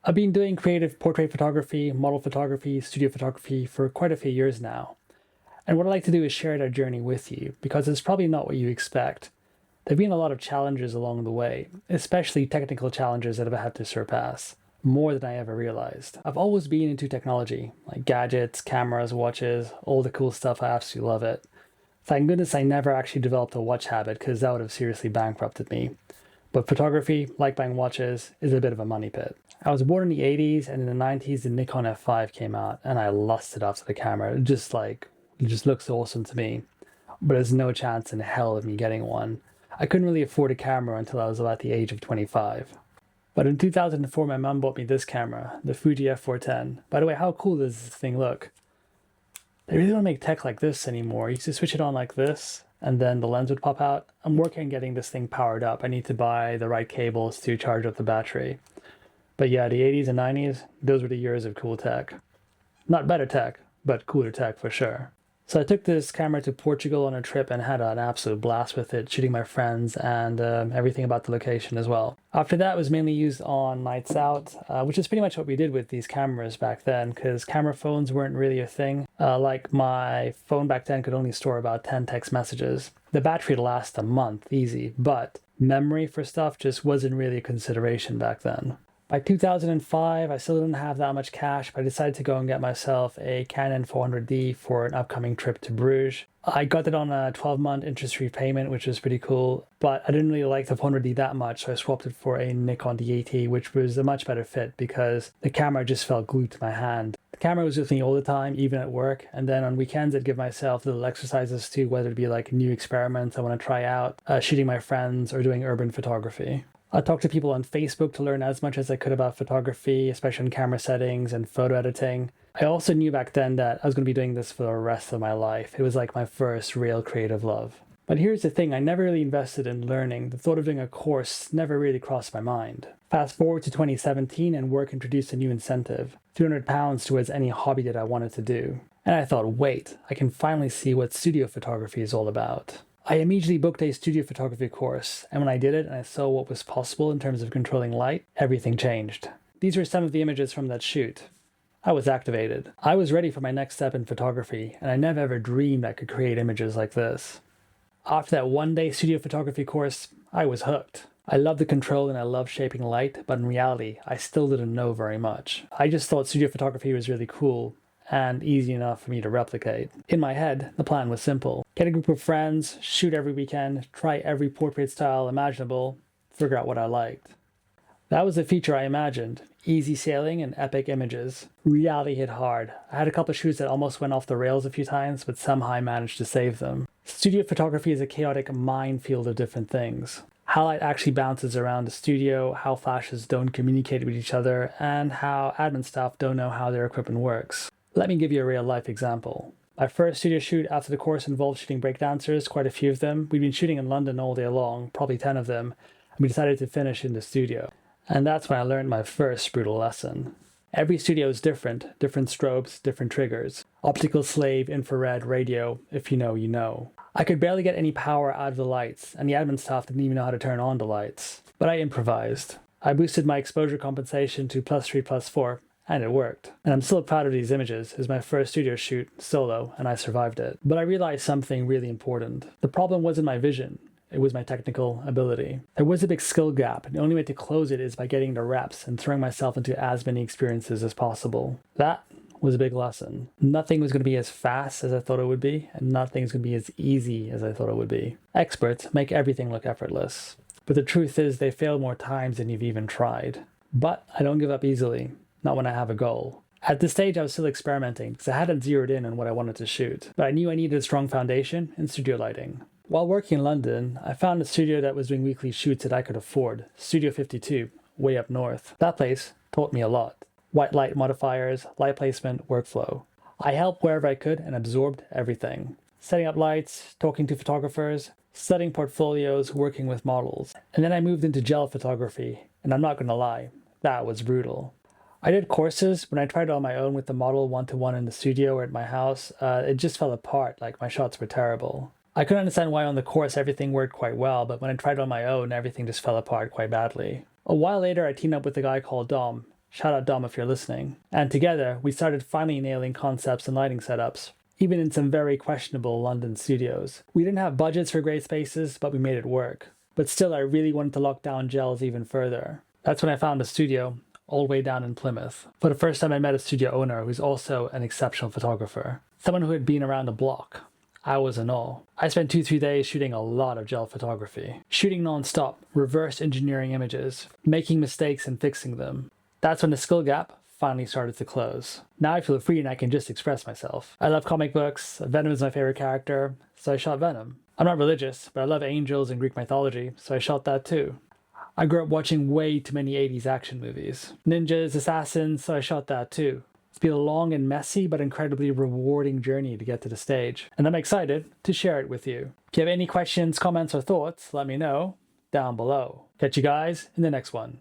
I've been doing creative portrait photography, model photography, studio photography for quite a few years now. And what I'd like to do is share that journey with you because it's probably not what you expect. There have been a lot of challenges along the way, especially technical challenges that I've had to surpass, more than I ever realized. I've always been into technology, like gadgets, cameras, watches, all the cool stuff. I absolutely love it. Thank goodness I never actually developed a watch habit because that would have seriously bankrupted me. But photography, like buying watches, is a bit of a money pit. I was born in the 80s, and in the 90s the Nikon F5 came out, and I lusted after the camera. It just looks awesome to me. But there's no chance in hell of me getting one. I couldn't really afford a camera until I was about the age of 25. But in 2004 my mum bought me this camera, the Fuji F410. By the way, how cool does this thing look? They really don't make tech like this anymore. You used to switch it on like this, and then the lens would pop out. I'm working on getting this thing powered up. I need to buy the right cables to charge up the battery. But yeah, the 80s and 90s, those were the years of cool tech. Not better tech, but cooler tech for sure. So I took this camera to Portugal on a trip and had an absolute blast with it, shooting my friends and everything about the location as well. After that, it was mainly used on nights out, which is pretty much what we did with these cameras back then, because camera phones weren't really a thing. Like my phone back then could only store about 10 text messages. The battery would last a month, easy, but memory for stuff just wasn't really a consideration back then. By 2005, I still didn't have that much cash, but I decided to go and get myself a Canon 400D for an upcoming trip to Bruges. I got it on a 12-month interest-free payment, which was pretty cool, but I didn't really like the 400D that much, so I swapped it for a Nikon D80, which was a much better fit because the camera just felt glued to my hand. The camera was with me all the time, even at work, and then on weekends I'd give myself little exercises too, whether it be like new experiments I want to try out, shooting my friends, or doing urban photography. I talked to people on Facebook to learn as much as I could about photography, especially on camera settings and photo editing. I also knew back then that I was going to be doing this for the rest of my life. It was like my first real creative love. But here's the thing, I never really invested in learning. The thought of doing a course never really crossed my mind. Fast forward to 2017 and work introduced a new incentive, £200 towards any hobby that I wanted to do. And I thought, wait, I can finally see what studio photography is all about. I immediately booked a studio photography course, and when I did it and I saw what was possible in terms of controlling light, everything changed. These are some of the images from that shoot. I was activated. I was ready for my next step in photography, and I never ever dreamed I could create images like this. After that one-day studio photography course, I was hooked. I loved the control and I loved shaping light, but in reality, I still didn't know very much. I just thought studio photography was really cool and easy enough for me to replicate. In my head, the plan was simple. Get a group of friends, shoot every weekend, try every portrait style imaginable, figure out what I liked. That was the feature I imagined. Easy sailing and epic images. Reality hit hard. I had a couple of shoots that almost went off the rails a few times, but somehow I managed to save them. Studio photography is a chaotic minefield of different things. How light actually bounces around the studio, how flashes don't communicate with each other, and how admin staff don't know how their equipment works. Let me give you a real-life example. My first studio shoot after the course involved shooting breakdancers, quite a few of them. We'd been shooting in London all day long, probably 10 of them, and we decided to finish in the studio. And that's when I learned my first brutal lesson. Every studio is different strobes, different triggers. Optical slave, infrared, radio, if you know, you know. I could barely get any power out of the lights, and the admin staff didn't even know how to turn on the lights. But I improvised. I boosted my exposure compensation to +3, +4, and it worked. And I'm still proud of these images. It was my first studio shoot, solo, and I survived it. But I realized something really important. The problem wasn't my vision. It was my technical ability. There was a big skill gap, and the only way to close it is by getting the reps and throwing myself into as many experiences as possible. That was a big lesson. Nothing was going to be as fast as I thought it would be, and nothing is going to be as easy as I thought it would be. Experts make everything look effortless. But the truth is they fail more times than you've even tried. But I don't give up easily. Not when I have a goal. At this stage, I was still experimenting because I hadn't zeroed in on what I wanted to shoot, but I knew I needed a strong foundation in studio lighting. While working in London, I found a studio that was doing weekly shoots that I could afford, Studio 52, way up north. That place taught me a lot. White light modifiers, light placement, workflow. I helped wherever I could and absorbed everything. Setting up lights, talking to photographers, studying portfolios, working with models. And then I moved into gel photography, and I'm not going to lie, that was brutal. I did courses. When I tried it on my own with the model one-to-one in the studio or at my house, it just fell apart, like my shots were terrible. I couldn't understand why on the course everything worked quite well, but when I tried it on my own, everything just fell apart quite badly. A while later, I teamed up with a guy called Dom. Shout out Dom if you're listening. And together, we started finally nailing concepts and lighting setups, even in some very questionable London studios. We didn't have budgets for great spaces, but we made it work. But still, I really wanted to lock down gels even further. That's when I found a studio, all the way down in Plymouth. For the first time, I met a studio owner who's also an exceptional photographer. Someone who had been around the block. I was in awe. I spent 2-3 days shooting a lot of gel photography. Shooting non-stop, reverse engineering images, making mistakes and fixing them. That's when the skill gap finally started to close. Now I feel free and I can just express myself. I love comic books, Venom is my favorite character, so I shot Venom. I'm not religious, but I love angels and Greek mythology, so I shot that too. I grew up watching way too many 80s action movies. Ninjas, assassins, so I shot that too. It's been a long and messy but incredibly rewarding journey to get to the stage, and I'm excited to share it with you. If you have any questions, comments, or thoughts, let me know down below. Catch you guys in the next one.